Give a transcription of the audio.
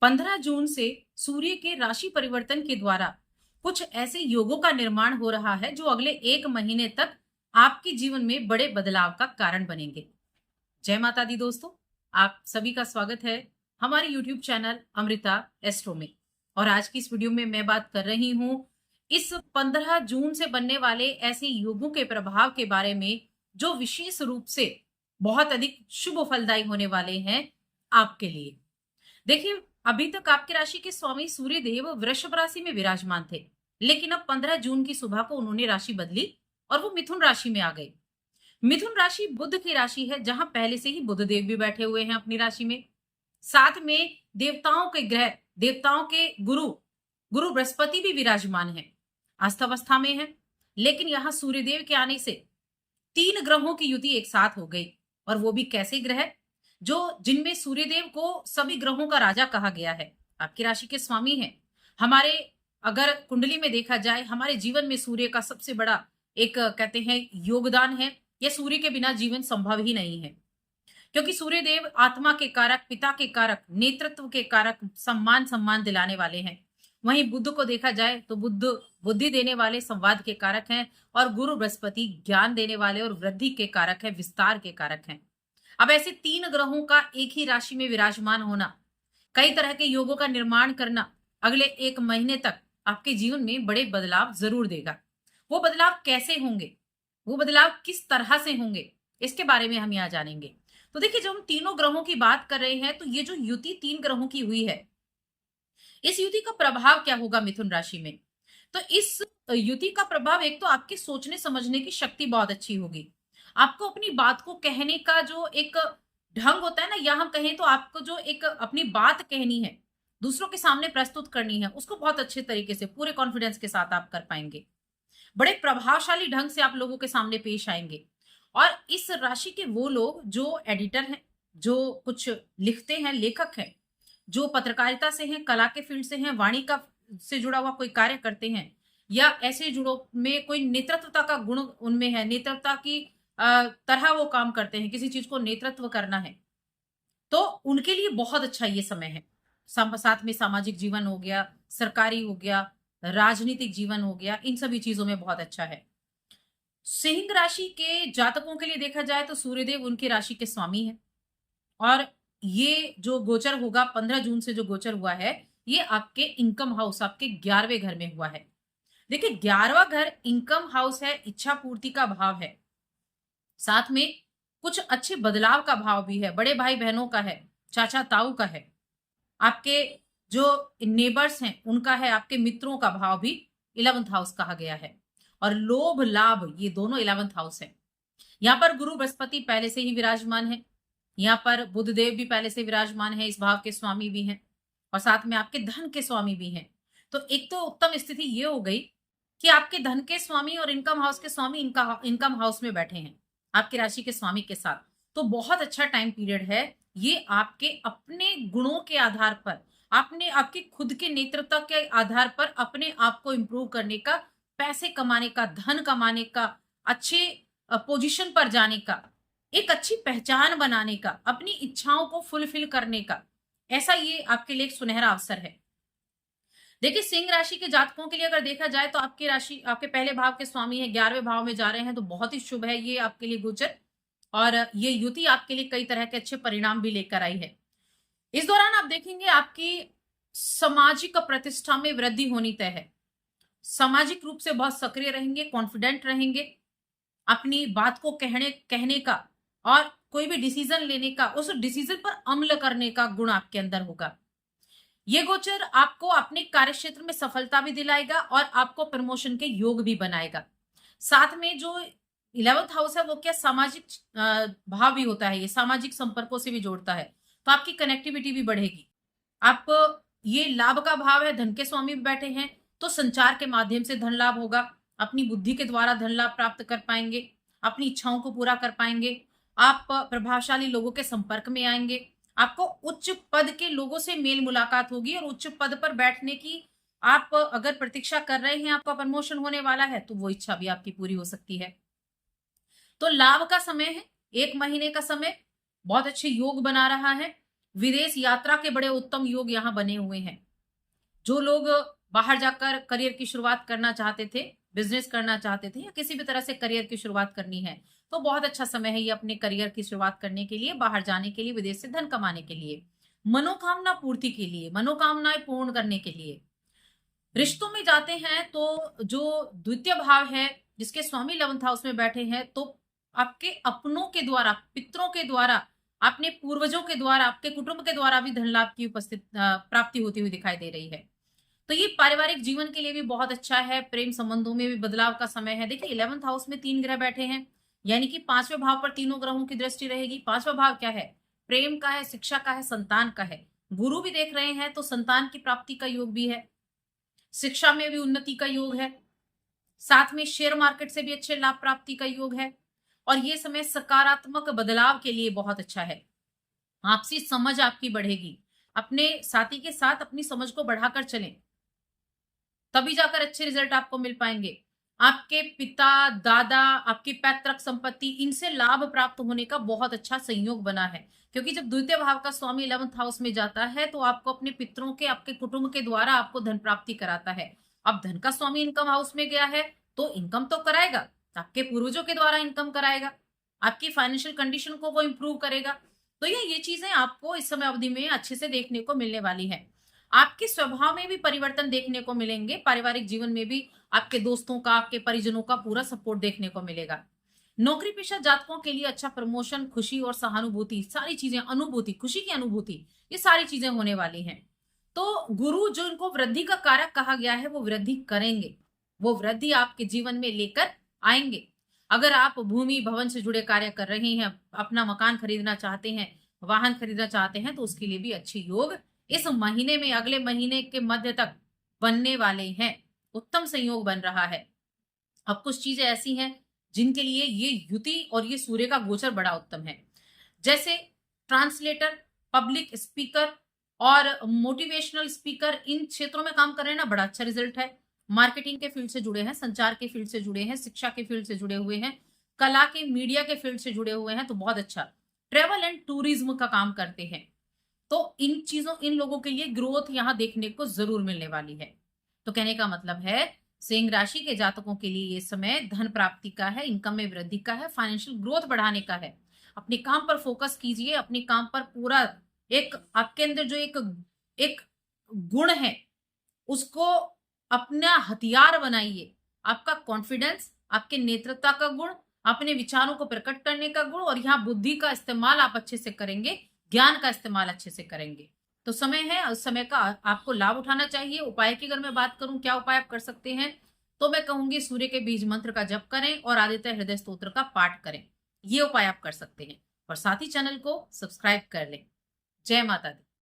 15 जून से सूर्य के राशि परिवर्तन के द्वारा कुछ ऐसे योगों का निर्माण हो रहा है जो अगले 1 महीने तक आपके जीवन में बड़े बदलाव का कारण बनेंगे। जय माता दी दोस्तों, आप सभी का स्वागत है हमारे YouTube चैनल अमृता एस्ट्रो में। और आज की इस वीडियो में मैं बात कर रही हूं इस 15 जून से बनने वाले ऐसे योगों के प्रभाव के बारे में जो विशेष रूप से बहुत अधिक शुभ फलदायी होने वाले हैं आपके लिए। देखिए, अभी तक आपकी राशि के स्वामी सूर्य देव वृषभ राशि में विराजमान थे, लेकिन अब 15 जून की सुबह को उन्होंने राशि बदली और वो मिथुन राशि में आ गए। मिथुन राशि बुध की राशि है, जहां पहले से ही बुध देव भी बैठे हुए हैं अपनी राशि में। साथ में देवताओं के ग्रह, देवताओं के गुरु बृहस्पति भी विराजमान है, अस्थावस्था में है। लेकिन यहाँ सूर्यदेव के आने से 3 ग्रहों की युति एक साथ हो गई। और वो भी कैसे ग्रह जो जिनमें सूर्यदेव को सभी ग्रहों का राजा कहा गया है, आपकी राशि के स्वामी हैं। हमारे अगर कुंडली में देखा जाए, हमारे जीवन में सूर्य का सबसे बड़ा एक कहते हैं योगदान है। यह सूर्य के बिना जीवन संभव ही नहीं है, क्योंकि सूर्यदेव आत्मा के कारक, पिता के कारक, नेतृत्व के कारक, सम्मान दिलाने वाले हैं। वहीं बुद्ध को देखा जाए तो बुद्ध बुद्धि देने वाले, संवाद के कारक हैं। और गुरु बृहस्पति ज्ञान देने वाले और वृद्धि के कारक है, विस्तार के कारक हैं। अब ऐसे 3 ग्रहों का एक ही राशि में विराजमान होना, कई तरह के योगों का निर्माण करना अगले 1 महीने तक आपके जीवन में बड़े बदलाव जरूर देगा। वो बदलाव कैसे होंगे, वो बदलाव किस तरह से होंगे, इसके बारे में हम यहाँ जानेंगे। तो देखिए, जब हम तीनों ग्रहों की बात कर रहे हैं तो ये जो युति 3 ग्रहों की हुई है, इस युति का प्रभाव क्या होगा मिथुन राशि में। तो इस युति का प्रभाव, एक तो आपके सोचने समझने की शक्ति बहुत अच्छी होगी। आपको अपनी बात को कहने का जो एक ढंग होता है ना, या हम कहें तो आपको जो एक अपनी बात कहनी है, दूसरों के सामने प्रस्तुत करनी है, उसको बहुत अच्छे तरीके से पूरे कॉन्फिडेंस के साथ आप कर पाएंगे। बड़े प्रभावशाली ढंग से आप लोगों के सामने पेश आएंगे। और इस राशि के वो लोग जो एडिटर हैं, जो कुछ लिखते हैं, लेखक हैं, जो पत्रकारिता से हैं, कला के फील्ड से हैं, वाणी का से जुड़ा हुआ कोई कार्य करते हैं, या ऐसे जुड़ो में कोई नेतृत्वता का गुण उनमें है, नेतृत्वता की तरह वो काम करते हैं, किसी चीज को नेतृत्व करना है, तो उनके लिए बहुत अच्छा ये समय है। साथ में सामाजिक जीवन हो गया, सरकारी हो गया, राजनीतिक जीवन हो गया, इन सभी चीजों में बहुत अच्छा है। सिंह राशि के जातकों के लिए देखा जाए तो सूर्यदेव उनकी राशि के स्वामी है। और ये जो गोचर होगा 15 जून से, जो गोचर हुआ है, ये आपके इनकम हाउस, आपके 11वें घर में हुआ है। देखिए, 11वां घर इनकम हाउस है, इच्छा पूर्ति का भाव है। साथ में कुछ अच्छे बदलाव का भाव भी है, बड़े भाई बहनों का है, चाचा ताऊ का है, आपके जो नेबर्स हैं उनका है, आपके मित्रों का भाव भी 11th हाउस कहा गया है। और लोभ लाभ, ये दोनों 11th हाउस है। यहाँ पर गुरु बृहस्पति पहले से ही विराजमान है, यहाँ पर बुध देव भी पहले से विराजमान है, इस भाव के स्वामी भी हैं, और साथ में आपके धन के स्वामी भी हैं। तो एक तो उत्तम स्थिति ये हो गई कि आपके धन के स्वामी और इनकम हाउस के स्वामी इनकम हाउस में बैठे हैं आपकी राशि के स्वामी के साथ। तो बहुत अच्छा टाइम पीरियड है ये, आपके अपने गुणों के आधार पर, आपके खुद के नेतृत्व के आधार पर अपने आप को इंप्रूव करने का, पैसे कमाने का, धन कमाने का, अच्छे पोजीशन पर जाने का, एक अच्छी पहचान बनाने का, अपनी इच्छाओं को फुलफिल करने का, ऐसा ये आपके लिए एक सुनहरा अवसर है। देखिए, सिंह राशि के जातकों के लिए अगर देखा जाए तो आपकी राशि आपके पहले भाव के स्वामी है, 11वें भाव में जा रहे हैं, तो बहुत ही शुभ है ये आपके लिए गोचर। और ये युति आपके लिए कई तरह के अच्छे परिणाम भी लेकर आई है। इस दौरान आप देखेंगे आपकी सामाजिक प्रतिष्ठा में वृद्धि होनी तय है। सामाजिक रूप से बहुत सक्रिय रहेंगे, कॉन्फिडेंट रहेंगे, अपनी बात को कहने का और कोई भी डिसीजन लेने का, उस डिसीजन पर अमल करने का गुण आपके अंदर होगा। ये गोचर आपको अपने कार्यक्षेत्र में सफलता भी दिलाएगा और आपको प्रमोशन के योग भी बनाएगा। साथ में जो 11th हाउस है वो क्या सामाजिक भाव भी होता है, ये सामाजिक संपर्कों से भी जोड़ता है, तो आपकी कनेक्टिविटी भी बढ़ेगी। आप ये लाभ का भाव है, धन के स्वामी भी बैठे हैं, तो संचार के माध्यम से धन लाभ होगा। अपनी बुद्धि के द्वारा धन लाभ प्राप्त कर पाएंगे, अपनी इच्छाओं को पूरा कर पाएंगे, आप प्रभावशाली लोगों के संपर्क में आएंगे, आपको उच्च पद के लोगों से मेल मुलाकात होगी, और उच्च पद पर बैठने की आप अगर प्रतीक्षा कर रहे हैं, आपका प्रमोशन होने वाला है, तो वो इच्छा भी आपकी पूरी हो सकती है। तो लाभ का समय है, 1 महीने का समय बहुत अच्छे योग बना रहा है। विदेश यात्रा के बड़े उत्तम योग यहाँ बने हुए हैं। जो लोग बाहर जाकर करियर की शुरुआत करना चाहते थे, बिजनेस करना चाहते थे या किसी भी तरह से करियर की शुरुआत करनी है, तो बहुत अच्छा समय है ये अपने करियर की शुरुआत करने के लिए, बाहर जाने के लिए, विदेश से धन कमाने के लिए, मनोकामना पूर्ति के लिए, मनोकामनाएं पूर्ण करने के लिए। रिश्तों में जाते हैं तो जो द्वितीय भाव है, जिसके स्वामी 11th हाउस में बैठे हैं, तो आपके अपनों के द्वारा, पितरों के द्वारा, अपने पूर्वजों के द्वारा, आपके कुटुंब के द्वारा भी धन लाभ की प्राप्ति होती हुई दिखाई दे रही है। तो ये पारिवारिक जीवन के लिए भी बहुत अच्छा है। प्रेम संबंधों में भी बदलाव का समय है। देखिए 11th हाउस में 3 ग्रह बैठे हैं, यानी कि 5वें भाव पर तीनों ग्रहों की दृष्टि रहेगी। 5वां भाव क्या है? प्रेम का है, शिक्षा का है, संतान का है। गुरु भी देख रहे हैं तो संतान की प्राप्ति का योग भी है, शिक्षा में भी उन्नति का योग है, साथ में शेयर मार्केट से भी अच्छे लाभ प्राप्ति का योग है। और ये समय सकारात्मक बदलाव के लिए बहुत अच्छा है। आपसी समझ आपकी बढ़ेगी। अपने साथी के साथ अपनी समझ को बढ़ाकर चलें, तभी जाकर अच्छे रिजल्ट आपको मिल पाएंगे। आपके पिता, दादा, आपकी पैतृक संपत्ति, इनसे लाभ प्राप्त होने का बहुत अच्छा संयोग बना है, क्योंकि जब द्वितीय भाव का स्वामी 11th हाउस में जाता है तो आपको अपने पितरों के, आपके कुटुंब के द्वारा आपको धन प्राप्ति कराता है। अब धन का स्वामी इनकम हाउस में गया है तो इनकम तो कराएगा, आपके पूर्वजों के द्वारा इनकम कराएगा, आपकी फाइनेंशियल कंडीशन को वो इंप्रूव करेगा। तो ये चीजें आपको इस समय अवधि में अच्छे से देखने को मिलने वाली है। आपके स्वभाव में भी परिवर्तन देखने को मिलेंगे। पारिवारिक जीवन में भी आपके दोस्तों का, आपके परिजनों का पूरा सपोर्ट देखने को मिलेगा। नौकरी पेशा जातकों के लिए अच्छा प्रमोशन, खुशी और सहानुभूति, सारी चीजें, अनुभूति, खुशी की अनुभूति, ये सारी चीजें होने वाली हैं। तो गुरु जो इनको वृद्धि का कारक कहा गया है, वो वृद्धि करेंगे, वो वृद्धि आपके जीवन में लेकर आएंगे। अगर आप भूमि भवन से जुड़े कार्य कर रहे हैं, अपना मकान खरीदना चाहते हैं, वाहन खरीदना चाहते हैं, तो उसके लिए भी अच्छे योग इस महीने में, अगले महीने के मध्य तक बनने वाले हैं। उत्तम संयोग बन रहा है। अब कुछ चीजें ऐसी हैं जिनके लिए ये युति और ये सूर्य का गोचर बड़ा उत्तम है, जैसे ट्रांसलेटर, पब्लिक स्पीकर और मोटिवेशनल स्पीकर। इन क्षेत्रों में काम कर रहे हैं ना, बड़ा अच्छा रिजल्ट है। मार्केटिंग के फील्ड से जुड़े हैं, संचार के फील्ड से जुड़े हैं, शिक्षा के फील्ड से जुड़े हुए हैं, कला के, मीडिया के फील्ड से जुड़े हुए हैं, तो बहुत अच्छा। ट्रेवल एंड टूरिज्म का काम करते हैं, तो इन चीजों, इन लोगों के लिए ग्रोथ यहाँ देखने को जरूर मिलने वाली है। तो कहने का मतलब है, सिंह राशि के जातकों के लिए ये समय धन प्राप्ति का है, इनकम में वृद्धि का है, फाइनेंशियल ग्रोथ बढ़ाने का है। अपने काम पर फोकस कीजिए, अपने काम पर पूरा, एक आपके अंदर जो एक एक गुण है उसको अपना हथियार बनाइए। आपका कॉन्फिडेंस, आपके नेतृत्व का गुण, अपने विचारों को प्रकट करने का गुण, और यहाँ बुद्धि का इस्तेमाल आप अच्छे से करेंगे, ज्ञान का इस्तेमाल अच्छे से करेंगे। तो समय है, उस समय का आपको लाभ उठाना चाहिए। उपाय की अगर मैं बात करूं, क्या उपाय आप कर सकते हैं, तो मैं कहूंगी सूर्य के बीज मंत्र का जप करें और आदित्य हृदय स्तोत्र का पाठ करें। ये उपाय आप कर सकते हैं, और साथ ही चैनल को सब्सक्राइब कर लें। जय माता दी।